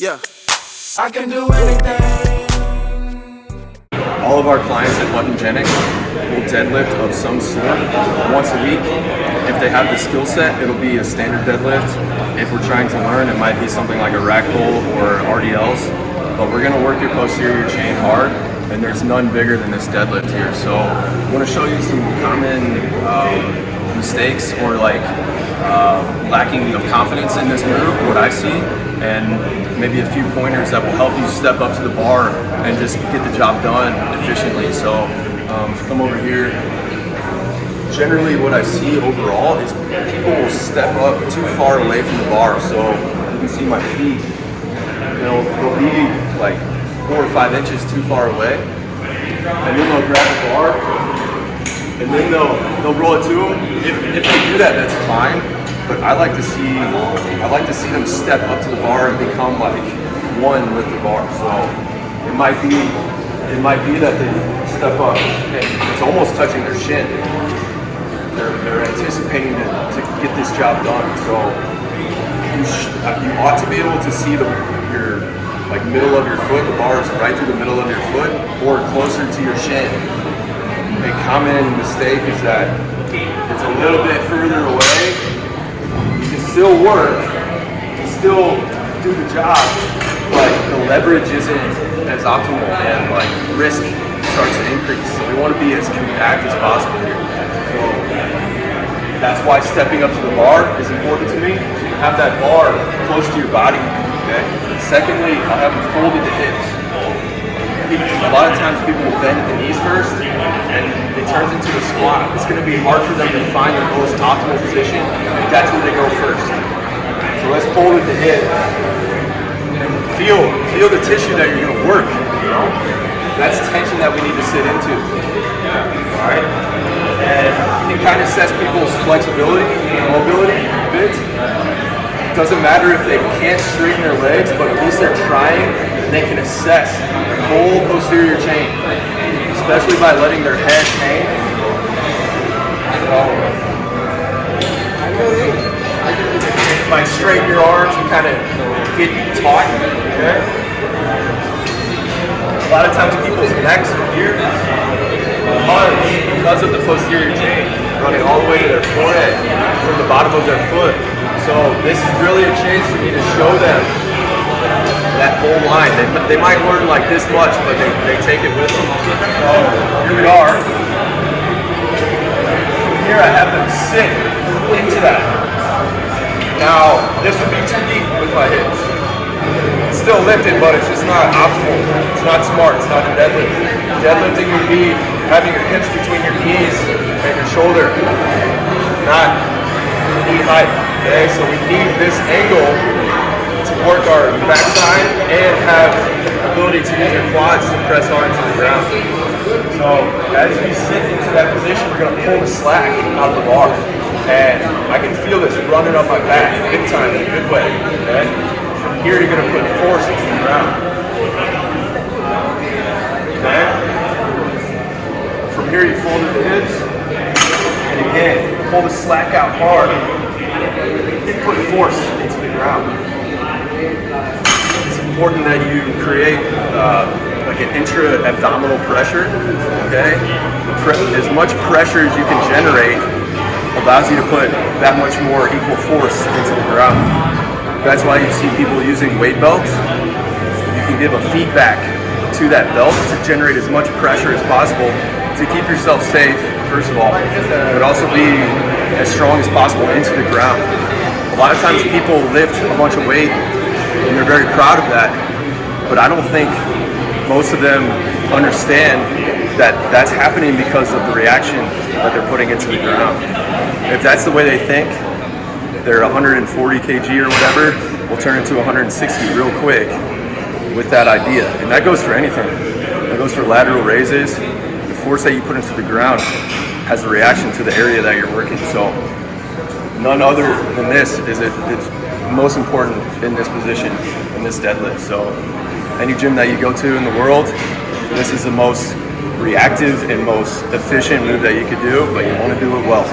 Yeah. I can do anything. All of our clients at Buttongenic will deadlift of some sort once a week. If they have the skill set, it'll be a standard deadlift. If we're trying to learn, it might be something like a rack pull or RDLs. But we're gonna work your posterior chain hard, and there's none bigger than this deadlift here. So I wanna show you some common mistakes or lacking of confidence in this move, what I see, and maybe a few pointers that will help you step up to the bar and just get the job done efficiently. So come over here. Generally what I see overall is people will step up too far away from the bar. So you can see my feet, they'll be like 4 or 5 inches too far away, and then they'll grab the bar, and then they'll roll it to them. If they do that, that's fine. But I like to see them step up to the bar and become like one with the bar. So it might be that they step up and it's almost touching their shin. They're anticipating to get this job done. So you ought to be able to see your middle of your foot. The bar is right through the middle of your foot or closer to your shin. A common mistake is that it's a little bit further away. You can still work, you can still do the job, but the leverage isn't as optimal and risk starts to increase. So we want to be as compact as possible here. So that's why stepping up to the bar is important to me. So you have that bar close to your body. Okay. Secondly, I'll have them folded the hips. A lot of times people will bend at the knees first, and it turns into a squat. It's going to be hard for them to find their most optimal position, and that's where they go first. So let's fold at the hips. Feel the tissue that you're going to work. You know, that's tension that we need to sit into. All right, and it kind of sets people's flexibility and mobility a bit. It doesn't matter if they can't straighten their legs, but at least they're trying and they can assess the whole posterior chain, especially by letting their head hang. So, straighten your arms and kind of get taut. Okay? A lot of times people's necks are here, arms, because of the posterior chain running all the way to their forehead from the bottom of their foot. So this is really a chance for me to show them that whole line. They might learn like this much, but they take it with them. So here we are. From here I have them sit into that. Now this would be too deep with my hips. It's still lifted, but it's just not optimal. It's not smart. It's not a deadlift. Deadlifting would be having your hips between your knees and your shoulder, not knee height. Okay, so we need this angle to work our backside and have the ability to use your quads to press hard to the ground. So as we sit into that position, we're going to pull the slack out of the bar. And I can feel this running up my back big time in a good way. Okay? From here, you're going to put force into the ground. Okay? From here, you fold the hips. And again, pull the slack out hard. And put force into the ground. It's important that you create an intra-abdominal pressure. Okay? As much pressure as you can generate allows you to put that much more equal force into the ground. That's why you see people using weight belts. You can give a feedback to that belt to generate as much pressure as possible to keep yourself safe, first of all, but also be as strong as possible into the ground. A lot of times people lift a bunch of weight and they're very proud of that, but I don't think most of them understand that that's happening because of the reaction that they're putting into the ground. If that's the way they think, their 140 kg or whatever will turn into 160 real quick with that idea. And that goes for anything. That goes for lateral raises. The force that you put into the ground has a reaction to the area that you're working. So none other than this is it's most important in this position, in this deadlift. So any gym that you go to in the world, this is the most reactive and most efficient move that you could do, but you want to do it well.